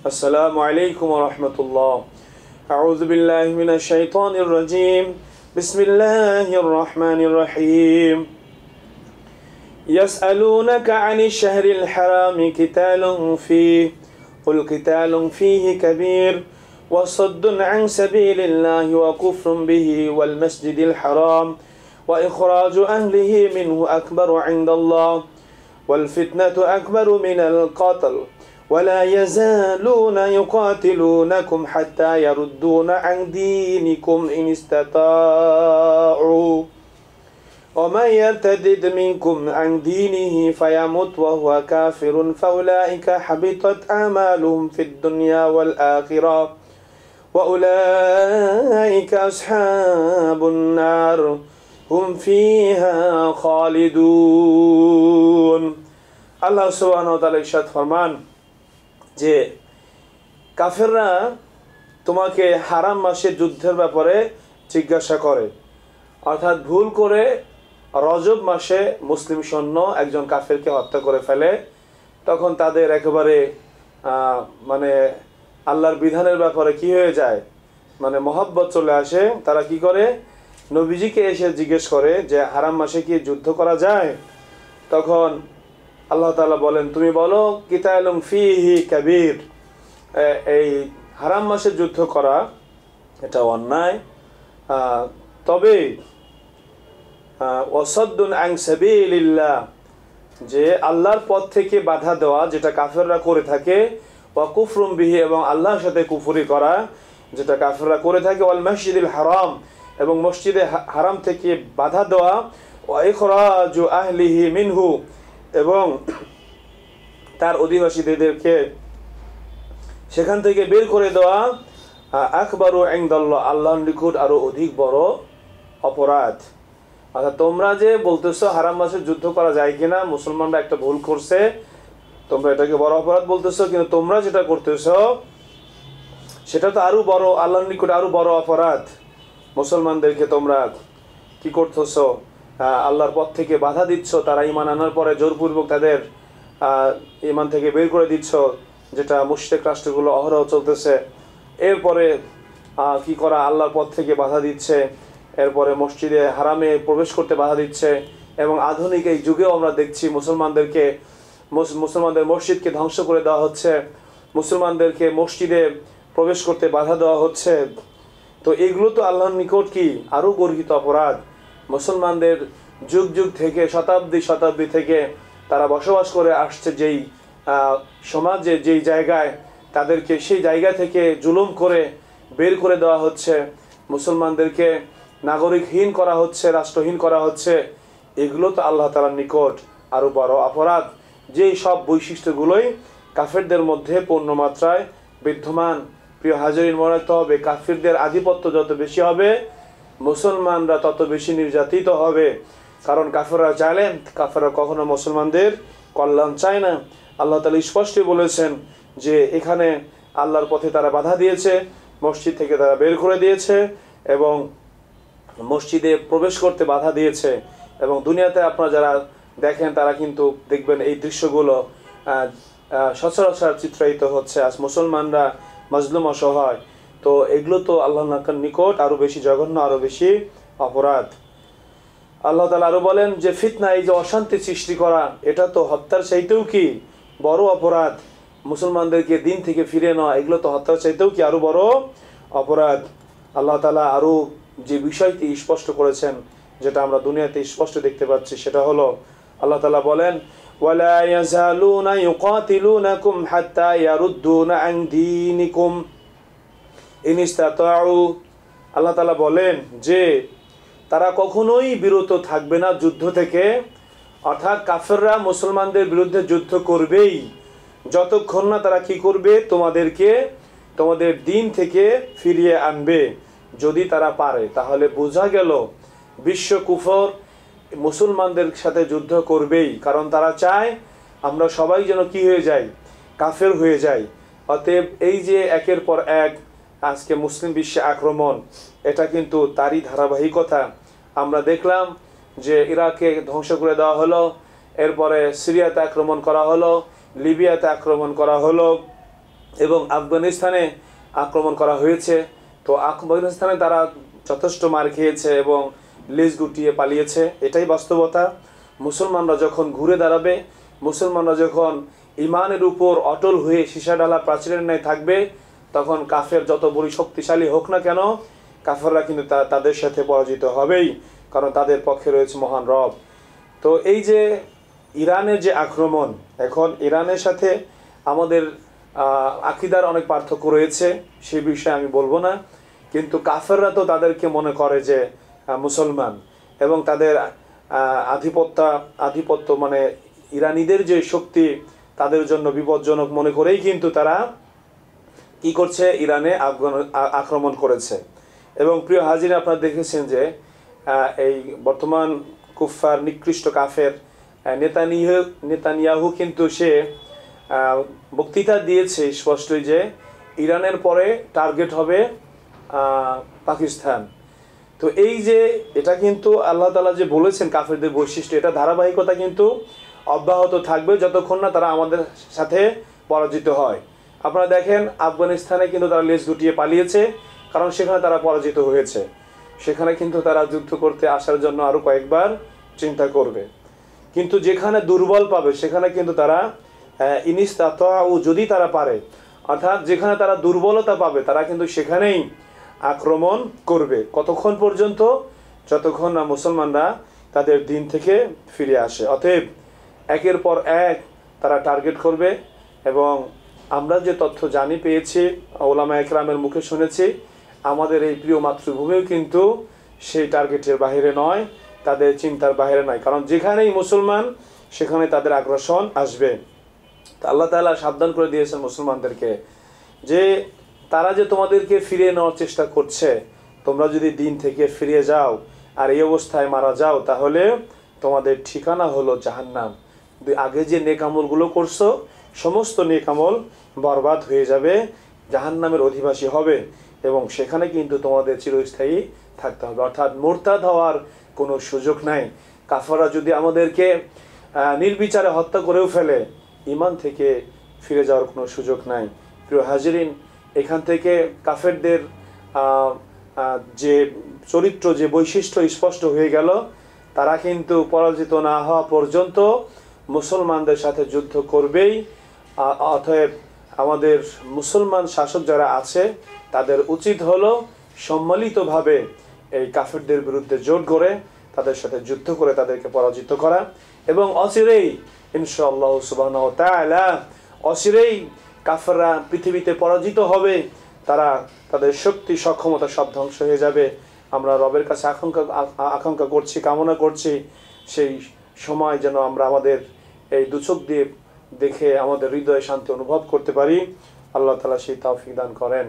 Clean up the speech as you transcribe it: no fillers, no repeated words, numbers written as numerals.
السلام عليكم ورحمة الله. أعوذ بالله من الشيطان الرجيم. بسم الله الرحمن الرحيم. يسألونك عن الشهر الحرام قتال فيه قل قتال فيه كبير وصد عن سبيل الله وكفر به والمسجد الحرام وإخراج أهله منه أكبر عند الله والفتنة أكبر من القتل ولا يزالون يقاتلونكم حتى يردون عن دينكم إن استطاعوا ومن يرتد منكم عن دينه فيمت وهو كافر فأولئك حبطت أعمالهم في الدنيا والآخرة وأولئك أصحاب النار هم فيها خالدون. আল্লাহ সুবহানাহু ওয়া তাআলা ইরশাদ ফরমান যে কাফেররা তোমাকে হারাম মাসে যুদ্ধের ব্যাপারে জিজ্ঞাসা করে, অর্থাৎ ভুল করে রজব মাসে মুসলিম সৈন্য একজন কাফেরকে হত্যা করে ফেলে, তখন তাদের একেবারে মানে আল্লাহর বিধানের ব্যাপারে কি হয়ে যায়, মানে মহব্বত চলে আসে। তারা কি করে, নবীজিকে এসে জিজ্ঞেস করে যে হারাম মাসে কি যুদ্ধ করা যায়? তখন আল্লাহ তাআলা বলেন, তুমি বলো কিতালুম ফিহি কাবীর, এই হারাম মাসে যুদ্ধ করা এটা অন্যায়, তবে ওয়াসাদ্দুন আন সাবিলিল্লাহ, যে আল্লাহর পথ থেকে বাধা দেওয়া যেটা কাফেররা করে থাকে, ওয়া কুফরুম বিহি, এবং আল্লাহর সাথে কুফরি করা যেটা কাফেররা করে থাকে, ওয়াল মসজিদুল হারাম, এবং মসজিদে হারাম থেকে বাধা দেওয়া, ওয়া ইখরাজু আহলিহি মিনহু, এবং তার অধিবাসীদেরকে সেখান থেকে বের করে দেওয়া, আকবারু ইনদাল্লাহ, আল্লাহর নিকট আরো অধিক বড় অপরাধ। অর্থাৎ তোমরা যে বলতেছো হারাম মাসে যুদ্ধ করা যায় কিনা, মুসলমানরা একটা ভুল করছে, তোমরা এটাকে বড় অপরাধ বলতেছো, কিন্তু তোমরা যেটা করতেছো সেটা তো আরো বড়, আল্লাহর নিকট আরো বড় অপরাধ। মুসলমানদেরকে তোমরা কি করতেছো, আল্লাহর পথ থেকে বাধা দিচ্ছ, তারা ঈমান আনার পরে জোরপূর্বক তাদের ঈমান থেকে বের করে দিচ্ছ, যেটা মুশরিক রাষ্ট্রগুলো অহরহ চলতেছে। এরপরে কি করা, আল্লাহর পথ থেকে বাধা দিচ্ছে, এরপরে মসজিদে হারামে প্রবেশ করতে বাধা দিচ্ছে, এবং আধুনিক এই যুগেও আমরা দেখছি মুসলমানদের মসজিদকে ধ্বংস করে দেওয়া হচ্ছে, মুসলমানদেরকে মসজিদে প্রবেশ করতে বাধা দেওয়া হচ্ছে। তো এগুলো তো আল্লাহর নিকট কি আরও গর্হিত অপরাধ। মুসলমানদের যুগ যুগ থেকে শতাব্দী থেকে তারা বসবাস করে আসছে যেই সমাজে, যেই জায়গায়, তাদেরকে সেই জায়গা থেকে জুলুম করে বের করে দেওয়া হচ্ছে, মুসলমানদেরকে নাগরিকহীন করা হচ্ছে, রাষ্ট্রহীন করা হচ্ছে। এগুলো তো আল্লাহ তাআলার নিকট আরও বড় অপরাধ। যেই সব বৈশিষ্ট্যগুলোই কাফেরদের মধ্যে পূর্ণমাত্রায় বিদ্যমান। প্রিয় হাজিরিন, মনে রাখতে হবে, কাফিরদের আধিপত্য যত বেশি হবে, মুসলমানরা তত বেশি নির্যাতিত হবে। কারণ কাফেররা চাইলেন, কাফেররা কখনো মুসলমানদের কল্যাণ চায় না। আল্লাহ তাআলা স্পষ্টই বলেছেন যে এখানে আল্লাহর পথে তারা বাধা দিয়েছে, মসজিদ থেকে তারা বের করে দিয়েছে, এবং মসজিদে প্রবেশ করতে বাধা দিয়েছে। এবং দুনিয়াতে আপনারা যারা দেখেন তারা কিন্তু দেখবেন এই দৃশ্যগুলো সচরাচর চিত্রায়িত হচ্ছে। আজ মুসলমানরা মাজলুম, অসহায়। তো এগুলো তো আল্লাহর নিকট আরও বেশি জঘন্য, আরও বেশি অপরাধ। আল্লাহ তাআলা আরও বলেন যে ফিতনা, এই যে অশান্তি সৃষ্টি করা, এটা তো হত্যার চাইতেও কি বড় অপরাধ। মুসলমানদেরকে দিন থেকে ফিরে নেওয়া, এগুলো তো হত্যার চাইতেও কি আরও বড় অপরাধ। আল্লাহ তাআলা আরও যে বিষয়টি স্পষ্ট করেছেন, যেটা আমরা দুনিয়াতে স্পষ্ট দেখতে পাচ্ছি, সেটা হলো আল্লাহ তাআলা বলেন, ওয়ালা ইয়াজালুনা ইউকাতিলুনাকুম হাত্তা ইয়ারুদ্দুনা আন দীনিকুম ইন ইসতাতাউ। আল্লাহ তাআলা বলেন যে তারা কখনোই বিরত থাকবে না যুদ্ধ থেকে, অর্থাৎ কাফেররা মুসলমানদের বিরুদ্ধে যুদ্ধ করবেই যতক্ষণ না তারা কি করবে, তোমাদেরকে তোমাদের দিন থেকে ফিরিয়ে আনবে। যদি তারা পারে, তাহলে বোঝা গেল বিশ্ব কুফর মুসলমানদের সাথে যুদ্ধ করবেই, কারণ তারা চায় আমরা সবাই যেন কি হয়ে যাই, কাফের হয়ে যাই। অতএব এই যে একের পর এক আজকে মুসলিম বিশ্বে আক্রমণ, এটা কিন্তু তারই ধারাবাহিকতা। আমরা দেখলাম যে ইরাকে ধ্বংস করে দেওয়া হলো, এরপরে সিরিয়াতে আক্রমণ করা হলো, লিবিয়াতে আক্রমণ করা হলো, এবং আফগানিস্তানে আক্রমণ করা হয়েছে। তো আফগানিস্তানে তারা যথেষ্ট মার খেয়েছে এবং লেজ গুটিয়ে পালিয়েছে, এটাই বাস্তবতা। মুসলমানরা যখন ঘুরে দাঁড়াবে, মুসলমানরা যখন ইমানের উপর অটল হয়ে সীসাডালা প্রাচীরের ন্যায় থাকবে, তখন কাফের যত বড় শক্তিশালী হোক না কেন, কাফেররা কিন্তু তাদের সাথে পরাজিত হবেই, কারণ তাদের পক্ষে রয়েছে মহান রব। তো এই যে ইরানের যে আক্রমণ, এখন ইরানের সাথে আমাদের আকীদার অনেক পার্থক্য রয়েছে, সেই বিষয়ে আমি বলবো না, কিন্তু কাফেররা তো তাদেরকে মনে করে যে মুসলমান, এবং তাদের আধিপত্য মানে ইরানিদের যে শক্তি তাদের জন্য বিপজ্জনক মনে করেই কিন্তু তারা কি করছে, ইরানে আক্রমণ করেছে। এবং প্রিয় হাজির, আপনারা দেখেছেন যে এই বর্তমান কুফার নিকৃষ্ট কাফের নেতানিয়াহু কিন্তু সে বক্তৃতা দিয়েছে স্পষ্টই যে ইরানের পরে টার্গেট হবে পাকিস্তান। তো এই যে এটা কিন্তু আল্লাহ তাআলা যে বলেছেন কাফেরদের বৈশিষ্ট্য, এটা ধারাবাহিকতা কিন্তু অব্যাহত থাকবে যতক্ষণ না তারা আমাদের সাথে পরাজিত হয়। আপনারা দেখেন আফগানিস্তানে কিন্তু তারা লেজ গুটিয়ে পালিয়েছে, কারণ সেখানে তারা পরাজিত হয়েছে। সেখানে কিন্তু তারা যুদ্ধ করতে আসার জন্য আরও কয়েকবার চিন্তা করবে। কিন্তু যেখানে দুর্বল পাবে সেখানে কিন্তু তারা যদি তারা পারে, অর্থাৎ যেখানে তারা দুর্বলতা পাবে তারা কিন্তু সেখানেই আক্রমণ করবে। কতক্ষণ পর্যন্ত? যতক্ষণ না মুসলমানরা তাদের দিন থেকে ফিরে আসে। অতএব একের পর এক তারা টার্গেট করবে। এবং আমরা যে তথ্য জানি পেয়েছি, ওলামা একরামের মুখে শুনেছি, আমাদের এই প্রিয় মাতৃভূমিও কিন্তু সেই টার্গেটের বাইরে নয়, তাদের চিন্তার বাইরে নয়, কারণ যেখানেই মুসলমান সেখানে তাদের আগ্রাসন আসবে। তা আল্লাহ তাআলা সাবধান করে দিয়েছেন মুসলমানদেরকে যে তারা যে তোমাদেরকে ফিরিয়ে নেওয়ার চেষ্টা করছে, তোমরা যদি দিন থেকে ফিরে যাও আর এই অবস্থায় মারা যাও, তাহলে তোমাদের ঠিকানা হলো জাহান্নাম। আগে যে নেক আমলগুলো করছো সমস্ত নেক আমল বরবাদ হয়ে যাবে, জাহান্নামের অধিবাসী হবে, এবং সেখানে কিন্তু তোমাদের চিরস্থায়ী থাকতে হবে। অর্থাৎ মুরতাদ হওয়ার কোনো সুযোগ নাই। কাফেররা যদি আমাদেরকে নির্বিচারে হত্যা করেও ফেলে, ঈমান থেকে ফিরে যাওয়ার কোনো সুযোগ নাই। প্রিয় হাজিরিন, এখান থেকে কাফেরদের যে চরিত্র, যে বৈশিষ্ট্য স্পষ্ট হয়ে গেল। তারা কিন্তু পরাজিত না হওয়া পর্যন্ত মুসলমানদের সাথে যুদ্ধ করবেই। অতএব আমাদের মুসলমান শাসক যারা আছে তাদের উচিত হলো সম্মিলিতভাবে এই কাফেরদের বিরুদ্ধে জোট গড়ে তাদের সাথে যুদ্ধ করে তাদেরকে পরাজিত করা, এবং অচিরেই ইনশাআল্লাহ সুবহানাহু ওয়া তাআলা অচিরেই কাফেররা পৃথিবীতে পরাজিত হবে, তারা তাদের শক্তি সক্ষমতা সব ধ্বংস হয়ে যাবে। আমরা রবের কাছে আকাঙ্ক্ষা করছি, কামনা করছি সেই সময় যেন আমরা আমাদের এই দুচোখ দিয়ে দেখে আমাদের হৃদয়ে শান্তি অনুভব করতে পারি। আল্লাহ তাআলা সেই তৌফিক দান করেন।